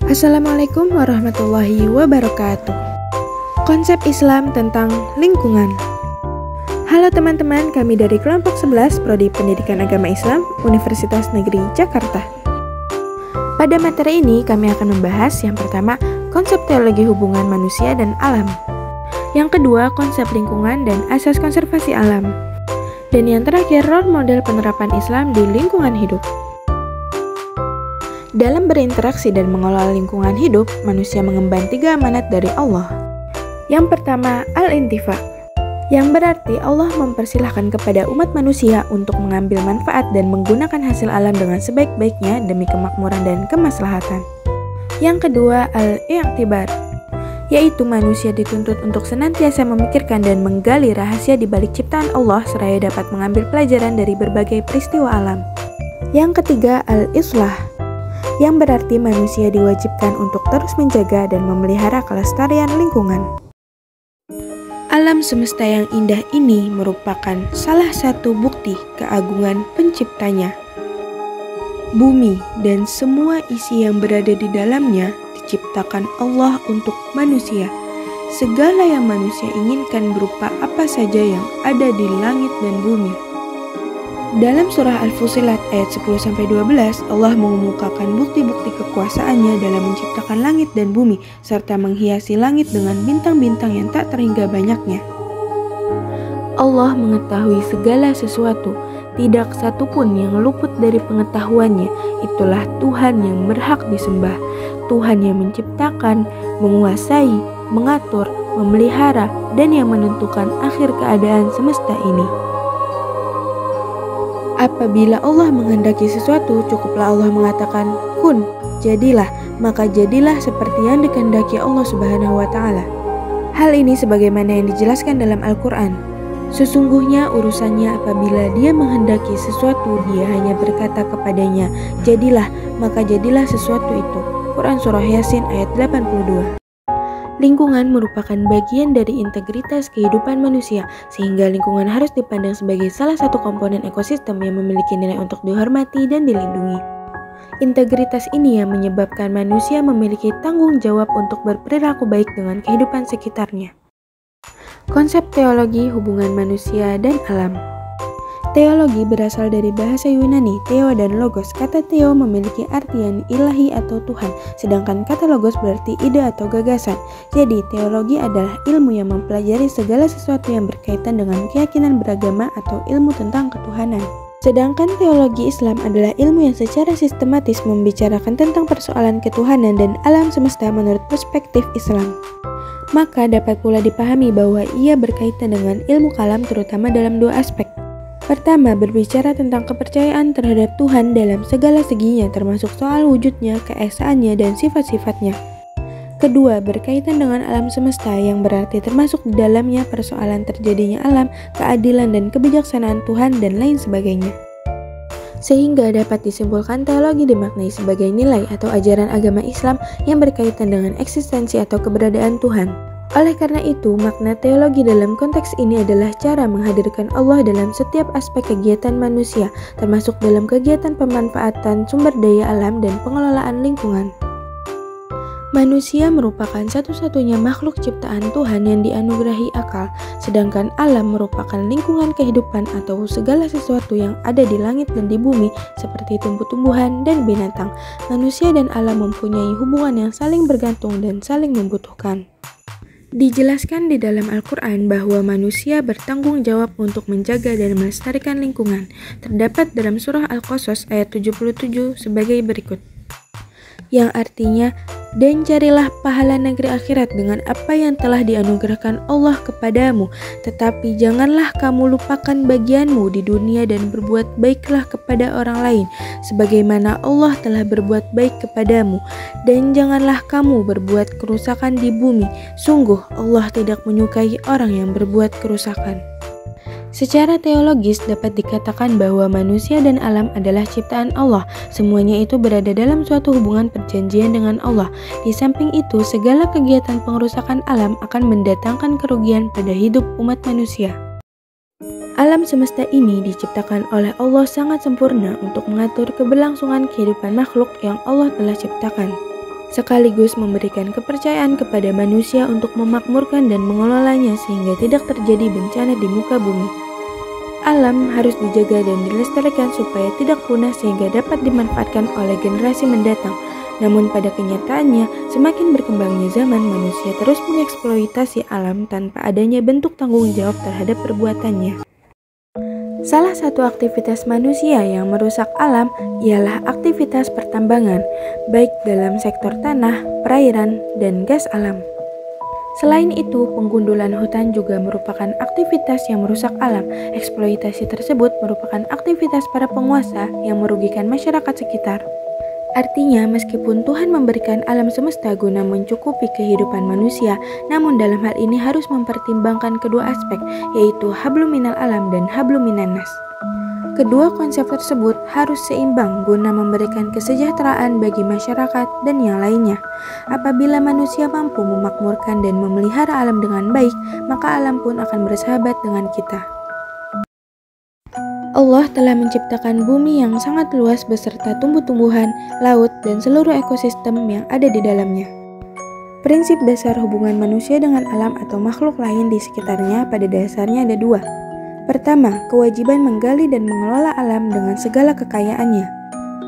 Assalamualaikum warahmatullahi wabarakatuh. Konsep Islam tentang lingkungan. Halo teman-teman, kami dari kelompok 11 Prodi Pendidikan Agama Islam Universitas Negeri Jakarta. Pada materi ini kami akan membahas yang pertama, konsep teologi hubungan manusia dan alam. Yang kedua, konsep lingkungan dan asas konservasi alam. Dan yang terakhir, role model penerapan Islam di lingkungan hidup. Dalam berinteraksi dan mengelola lingkungan hidup, manusia mengemban 3 amanat dari Allah. Yang pertama, al-intifa, yang berarti Allah mempersilahkan kepada umat manusia untuk mengambil manfaat dan menggunakan hasil alam dengan sebaik-baiknya demi kemakmuran dan kemaslahatan. Yang kedua, al-i'tibar, yaitu manusia dituntut untuk senantiasa memikirkan dan menggali rahasia di balik ciptaan Allah seraya dapat mengambil pelajaran dari berbagai peristiwa alam. Yang ketiga, al-islah, yang berarti manusia diwajibkan untuk terus menjaga dan memelihara kelestarian lingkungan. Alam semesta yang indah ini merupakan salah satu bukti keagungan penciptanya. Bumi dan semua isi yang berada di dalamnya diciptakan Allah untuk manusia. Segala yang manusia inginkan berupa apa saja yang ada di langit dan bumi. Dalam surah Al-Fussilat ayat 10-12, Allah mengemukakan bukti-bukti kekuasaannya dalam menciptakan langit dan bumi, serta menghiasi langit dengan bintang-bintang yang tak terhingga banyaknya. Allah mengetahui segala sesuatu, tidak satupun yang luput dari pengetahuannya. Itulah Tuhan yang berhak disembah, Tuhan yang menciptakan, menguasai, mengatur, memelihara, dan yang menentukan akhir keadaan semesta ini. Apabila Allah menghendaki sesuatu, cukuplah Allah mengatakan, kun, jadilah, maka jadilah seperti yang dikehendaki Allah Subhanahu wa Ta'ala. Hal ini sebagaimana yang dijelaskan dalam Al-Quran. Sesungguhnya urusannya apabila Dia menghendaki sesuatu, Dia hanya berkata kepadanya, jadilah, maka jadilah sesuatu itu. Quran Surah Yasin ayat 82. Lingkungan merupakan bagian dari integritas kehidupan manusia, sehingga lingkungan harus dipandang sebagai salah satu komponen ekosistem yang memiliki nilai untuk dihormati dan dilindungi. Integritas ini yang menyebabkan manusia memiliki tanggung jawab untuk berperilaku baik dengan kehidupan sekitarnya. Konsep teologi hubungan manusia dan alam. Teologi berasal dari bahasa Yunani, theo dan logos. Kata theo memiliki artian ilahi atau Tuhan, sedangkan kata logos berarti ide atau gagasan. Jadi, teologi adalah ilmu yang mempelajari segala sesuatu yang berkaitan dengan keyakinan beragama atau ilmu tentang ketuhanan. Sedangkan teologi Islam adalah ilmu yang secara sistematis membicarakan tentang persoalan ketuhanan dan alam semesta menurut perspektif Islam. Maka dapat pula dipahami bahwa ia berkaitan dengan ilmu kalam terutama dalam 2 aspek. Pertama, berbicara tentang kepercayaan terhadap Tuhan dalam segala seginya, termasuk soal wujudnya, keesaannya, dan sifat-sifatnya. Kedua, berkaitan dengan alam semesta yang berarti termasuk di dalamnya persoalan terjadinya alam, keadilan dan kebijaksanaan Tuhan, dan lain sebagainya. Sehingga dapat disimpulkan teologi dimaknai sebagai nilai atau ajaran agama Islam yang berkaitan dengan eksistensi atau keberadaan Tuhan. Oleh karena itu, makna teologi dalam konteks ini adalah cara menghadirkan Allah dalam setiap aspek kegiatan manusia, termasuk dalam kegiatan pemanfaatan sumber daya alam dan pengelolaan lingkungan. Manusia merupakan satu-satunya makhluk ciptaan Tuhan yang dianugerahi akal, sedangkan alam merupakan lingkungan kehidupan atau segala sesuatu yang ada di langit dan di bumi, seperti tumbuh-tumbuhan dan binatang. Manusia dan alam mempunyai hubungan yang saling bergantung dan saling membutuhkan. Dijelaskan di dalam Al-Quran bahwa manusia bertanggung jawab untuk menjaga dan melestarikan lingkungan. Terdapat dalam surah Al-Qasas ayat 77 sebagai berikut. Yang artinya, dan carilah pahala negeri akhirat dengan apa yang telah dianugerahkan Allah kepadamu, tetapi janganlah kamu lupakan bagianmu di dunia dan berbuat baiklah kepada orang lain, sebagaimana Allah telah berbuat baik kepadamu, dan janganlah kamu berbuat kerusakan di bumi, sungguh Allah tidak menyukai orang yang berbuat kerusakan. Secara teologis dapat dikatakan bahwa manusia dan alam adalah ciptaan Allah. Semuanya itu berada dalam suatu hubungan perjanjian dengan Allah. Di samping itu, segala kegiatan pengerusakan alam akan mendatangkan kerugian pada hidup umat manusia. Alam semesta ini diciptakan oleh Allah sangat sempurna untuk mengatur keberlangsungan kehidupan makhluk yang Allah telah ciptakan. sekaligus memberikan kepercayaan kepada manusia untuk memakmurkan dan mengelolanya sehingga tidak terjadi bencana di muka bumi. Alam harus dijaga dan dilestarikan supaya tidak punah sehingga dapat dimanfaatkan oleh generasi mendatang. Namun pada kenyataannya, semakin berkembangnya zaman, manusia terus mengeksploitasi alam tanpa adanya bentuk tanggung jawab terhadap perbuatannya. Salah satu aktivitas manusia yang merusak alam ialah aktivitas pertambangan, baik dalam sektor tanah, perairan, dan gas alam. Selain itu, penggundulan hutan juga merupakan aktivitas yang merusak alam. Eksploitasi tersebut merupakan aktivitas para penguasa yang merugikan masyarakat sekitar. Artinya, meskipun Tuhan memberikan alam semesta guna mencukupi kehidupan manusia, namun dalam hal ini harus mempertimbangkan kedua aspek, yaitu hablum minal alam dan hablum minan nas. Kedua konsep tersebut harus seimbang guna memberikan kesejahteraan bagi masyarakat dan yang lainnya. Apabila manusia mampu memakmurkan dan memelihara alam dengan baik, maka alam pun akan bersahabat dengan kita. Allah telah menciptakan bumi yang sangat luas beserta tumbuh-tumbuhan, laut, dan seluruh ekosistem yang ada di dalamnya. Prinsip dasar hubungan manusia dengan alam atau makhluk lain di sekitarnya pada dasarnya ada dua. Pertama, kewajiban menggali dan mengelola alam dengan segala kekayaannya.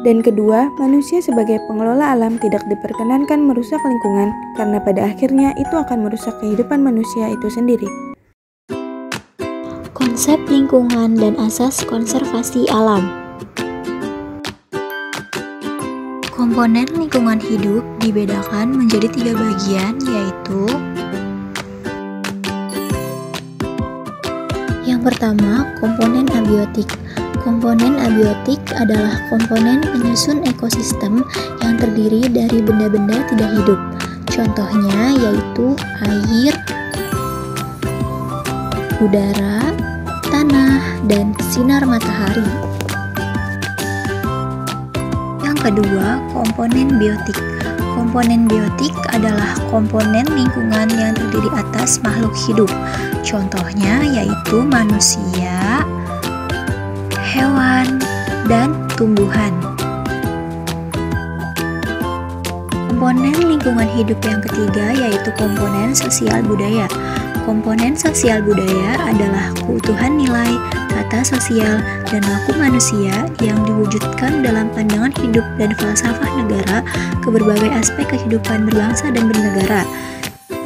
Dan kedua, manusia sebagai pengelola alam tidak diperkenankan merusak lingkungan karena pada akhirnya itu akan merusak kehidupan manusia itu sendiri. Konsep lingkungan dan asas konservasi alam. Komponen lingkungan hidup dibedakan menjadi 3 bagian, yaitu yang pertama, komponen abiotik. Komponen abiotik adalah komponen penyusun ekosistem yang terdiri dari benda-benda tidak hidup. Contohnya yaitu air, udara, tanah, dan sinar matahari. Yang kedua, komponen biotik. Komponen biotik adalah komponen lingkungan yang terdiri atas makhluk hidup. Contohnya yaitu manusia, hewan, dan tumbuhan. Komponen lingkungan hidup yang ketiga yaitu komponen sosial budaya. Komponen sosial budaya adalah keutuhan nilai, tata sosial, dan laku manusia yang diwujudkan dalam pandangan hidup dan falsafah negara ke berbagai aspek kehidupan berbangsa dan bernegara.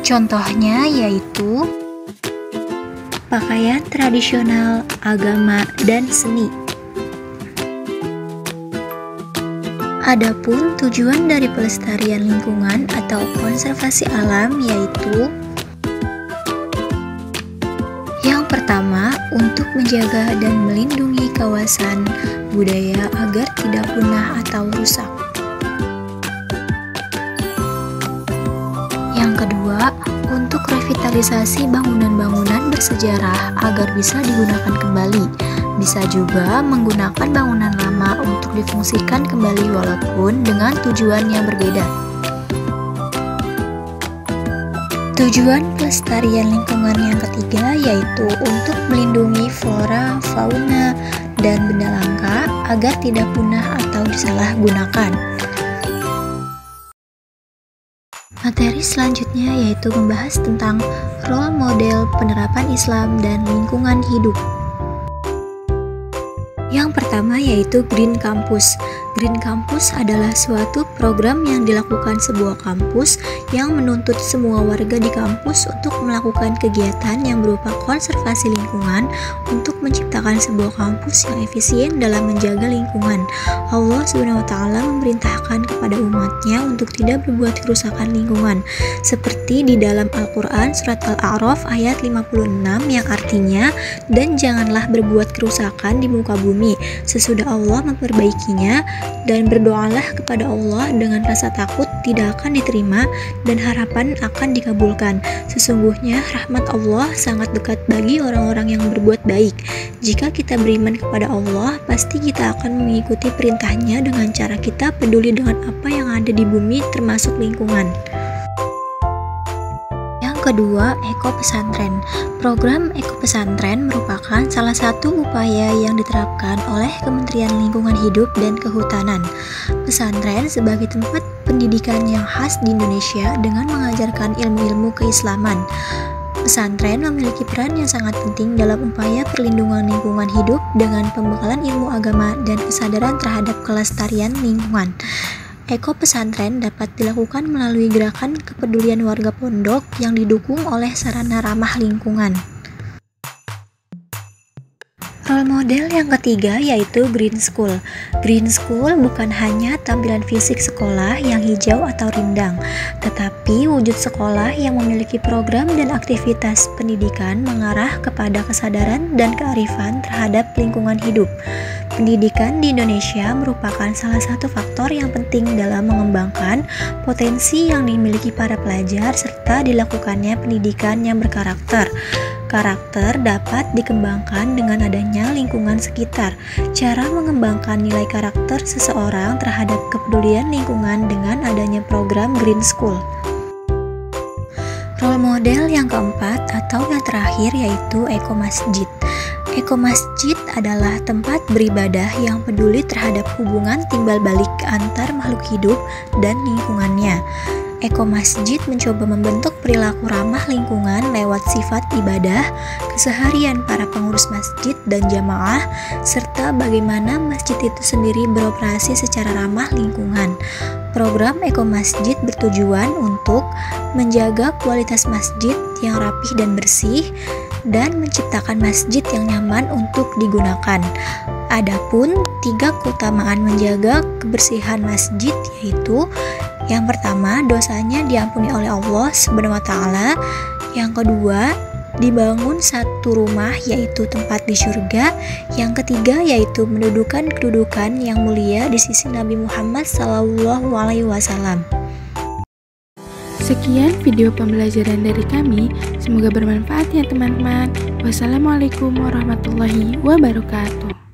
Contohnya yaitu pakaian tradisional, agama, dan seni. Adapun tujuan dari pelestarian lingkungan atau konservasi alam yaitu yang pertama, untuk menjaga dan melindungi kawasan budaya agar tidak punah atau rusak. Yang kedua, untuk revitalisasi bangunan-bangunan bersejarah agar bisa digunakan kembali. Bisa juga menggunakan bangunan lama untuk difungsikan kembali walaupun dengan tujuan yang berbeda. Tujuan pelestarian lingkungan yang ketiga yaitu untuk melindungi flora, fauna, dan benda langka agar tidak punah atau disalahgunakan. Materi selanjutnya yaitu membahas tentang role model penerapan Islam dan lingkungan hidup. Yang pertama yaitu Green Campus. Green Campus adalah suatu program yang dilakukan sebuah kampus yang menuntut semua warga di kampus untuk melakukan kegiatan yang berupa konservasi lingkungan untuk menciptakan sebuah kampus yang efisien dalam menjaga lingkungan. Allah SWT memerintahkan kepada umatnya untuk tidak berbuat kerusakan lingkungan, seperti di dalam Al-Quran surat Al-A'raf ayat 56 yang artinya, dan janganlah berbuat kerusakan di muka bumi sesudah Allah memperbaikinya, dan berdoalah kepada Allah dengan rasa takut tidak akan diterima dan harapan akan dikabulkan. Sesungguhnya rahmat Allah sangat dekat bagi orang-orang yang berbuat baik. Jika kita beriman kepada Allah, pasti kita akan mengikuti perintahnya dengan cara kita peduli dengan apa yang ada di bumi termasuk lingkungan. Kedua, Eko Pesantren. Program Eko Pesantren merupakan salah satu upaya yang diterapkan oleh Kementerian Lingkungan Hidup dan Kehutanan. Pesantren sebagai tempat pendidikan yang khas di Indonesia dengan mengajarkan ilmu-ilmu keislaman. Pesantren memiliki peran yang sangat penting dalam upaya perlindungan lingkungan hidup dengan pembekalan ilmu agama dan kesadaran terhadap kelestarian lingkungan. Eko pesantren dapat dilakukan melalui gerakan kepedulian warga pondok yang didukung oleh sarana ramah lingkungan. Role model yang ketiga yaitu Green School. Green School bukan hanya tampilan fisik sekolah yang hijau atau rindang, tetapi wujud sekolah yang memiliki program dan aktivitas pendidikan mengarah kepada kesadaran dan kearifan terhadap lingkungan hidup. Pendidikan di Indonesia merupakan salah satu faktor yang penting dalam mengembangkan potensi yang dimiliki para pelajar serta dilakukannya pendidikan yang berkarakter. Karakter dapat dikembangkan dengan adanya lingkungan sekitar. Cara mengembangkan nilai karakter seseorang terhadap kepedulian lingkungan dengan adanya program Green School. Role model yang keempat atau yang terakhir yaitu Eko Masjid. Eko Masjid adalah tempat beribadah yang peduli terhadap hubungan timbal balik antar makhluk hidup dan lingkungannya. Eko Masjid mencoba membentuk perilaku ramah lingkungan lewat sifat ibadah, keseharian para pengurus masjid dan jamaah, serta bagaimana masjid itu sendiri beroperasi secara ramah lingkungan. Program Eko Masjid bertujuan untuk menjaga kualitas masjid yang rapih dan bersih, dan menciptakan masjid yang nyaman untuk digunakan. Adapun 3 keutamaan menjaga kebersihan masjid yaitu: yang pertama, dosanya diampuni oleh Allah SWT. Yang kedua, dibangun satu rumah yaitu tempat di surga. Yang ketiga yaitu mendudukan kedudukan yang mulia di sisi Nabi Muhammad SAW. Sekian video pembelajaran dari kami, semoga bermanfaat ya teman-teman. Wassalamualaikum warahmatullahi wabarakatuh.